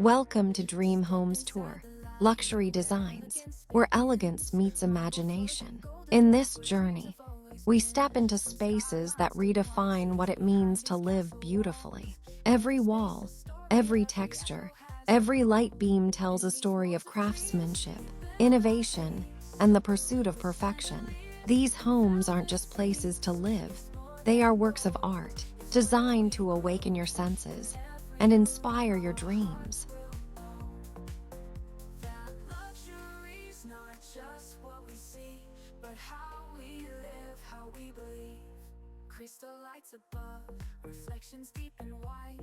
Welcome to Dream Home's tour, Luxury Designs, where elegance meets imagination. In this journey, we step into spaces that redefine what it means to live beautifully. Every wall, every texture, every light beam tells a story of craftsmanship, innovation, and the pursuit of perfection. These homes aren't just places to live, they are works of art, designed to awaken your senses and inspire your dreams. That luxury's not just what we see, but how we live, how we believe. Crystal lights above, reflections deep and wide,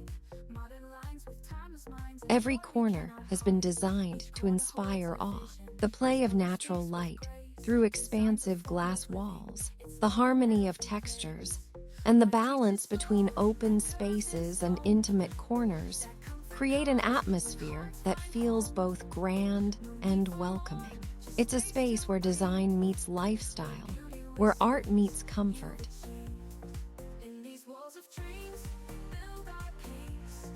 modern lines with timeless minds. Every corner has been designed to inspire awe. The play of natural light through expansive glass walls, the harmony of textures, and the balance between open spaces and intimate corners create an atmosphere that feels both grand and welcoming. It's a space where design meets lifestyle, where art meets comfort. In these walls of dreams, we build our peace,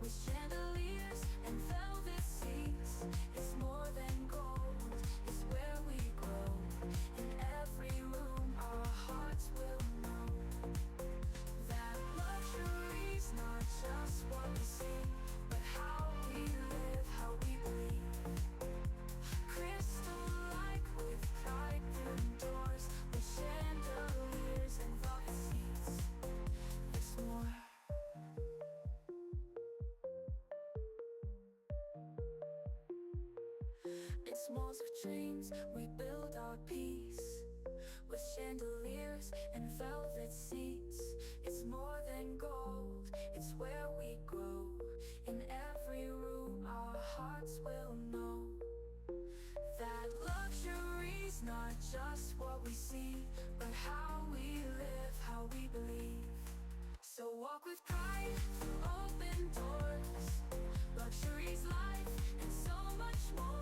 with chandeliers and velvet seats. It's more than gold, it's where we grow. In every room, our hearts will know that luxury's not just what we see, but how we live, how we believe. Crystal light with pride through doors, with chandeliers and velvet seats. It's more. In smalls of dreams, we build our peace, with chandeliers and velvet seats. It's more than gold, it's where we grow. In every room, our hearts will know that luxury's not just what we see, but how we live, how we believe. So walk with pride through open doors. Luxury's life and so much more.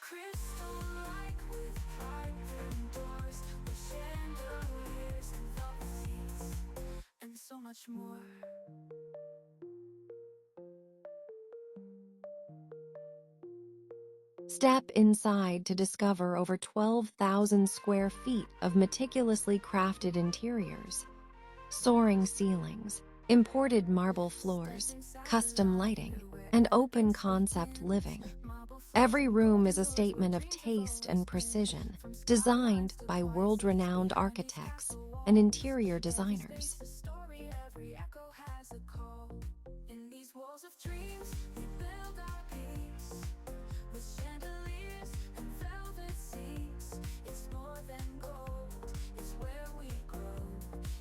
Crystal light with pride through doors, with chandeliers and velvet seats, and so much more. Step inside to discover over 12,000 square feet of meticulously crafted interiors, soaring ceilings, imported marble floors, custom lighting, and open concept living. Every room is a statement of taste and precision, designed by world-renowned architects and interior designers. A story, every echo has a call. In these walls of dreams, we build our peace, with chandeliers and velvet seats. It's more than gold, it's where we grow.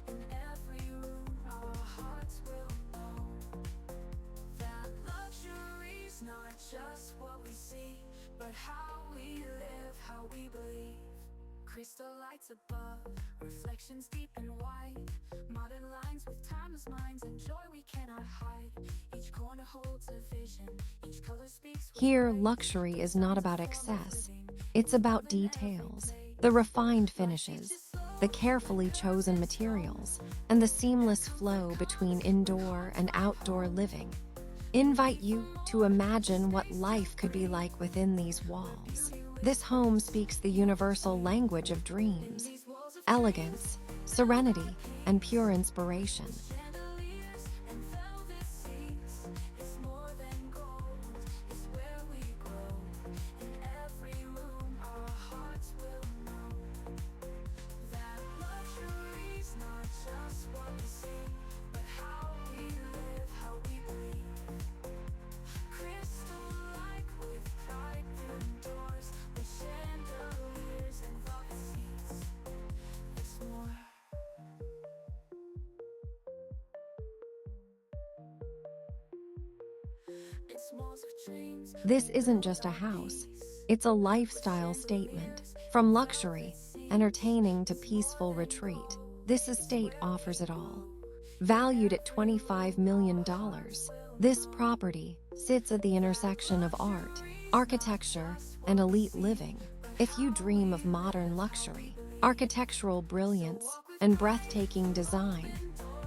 In every room, our hearts will know that luxury's not just what we see, but how we live, how we believe. Crystal lights above, reflections deep and wide, modern lines with timeless minds and joy we cannot hide. Each corner holds a vision, each color speaks with Here, pride. luxury is not about excess. It's about details, the refined finishes, the carefully chosen materials, and the seamless flow between indoor and outdoor living. Invite you to imagine what life could be like within these walls. This home speaks the universal language of dreams, elegance, serenity, and pure inspiration. Chandeliers and velvet seats. It's more than gold, it's where we grow. In every room, our hearts will know that luxury's not just what we see, but how we live, how we believe. Crystal light with pride through doors, with chandeliers and velvet seats. It's more. In smalls of dreams, This isn't just a house, it's a lifestyle statement. From luxury, entertaining to peaceful retreat, this estate offers it all. Valued at $25 million, this property sits at the intersection of art, architecture, and elite living. If you dream of modern luxury, architectural brilliance, and breathtaking design.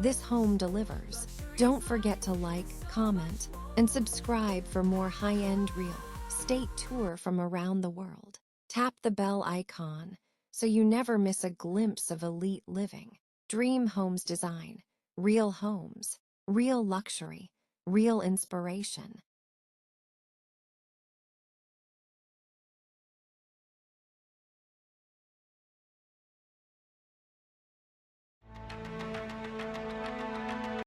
This home delivers. Don't forget to like, comment, and subscribe for more high-end real estate tour from around the world. Tap the bell icon so you never miss a glimpse of elite living. Dream Homes Design. Real homes, real luxury, real inspiration.